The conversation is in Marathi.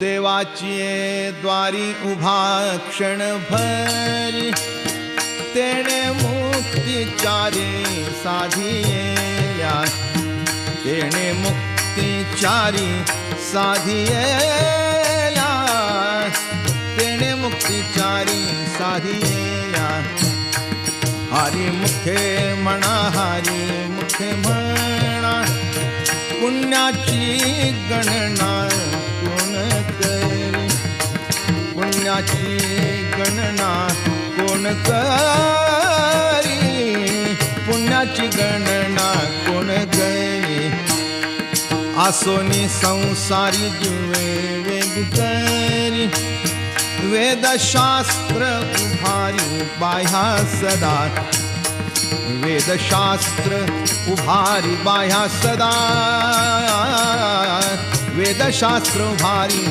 देवाची द्वारी उभा क्षणभरी तेणे मुक्तिचारी साधिया तेणे मुक्तिचारी साधिया तेणे मुक्तिचारी साधिया हरी मुखे म्हणा हरी मुखे म्हणा पुण्याची गणना कोण करी पुण्याची गणना कोण करी पुण्याची गणना कोण करी आसोनी संसारी जीवे वेग करी वेदशास्त्र उभारी बाह्या सदा वेदशास्त्र उभारी बाह्या सदा वेदशास्त्र उभारी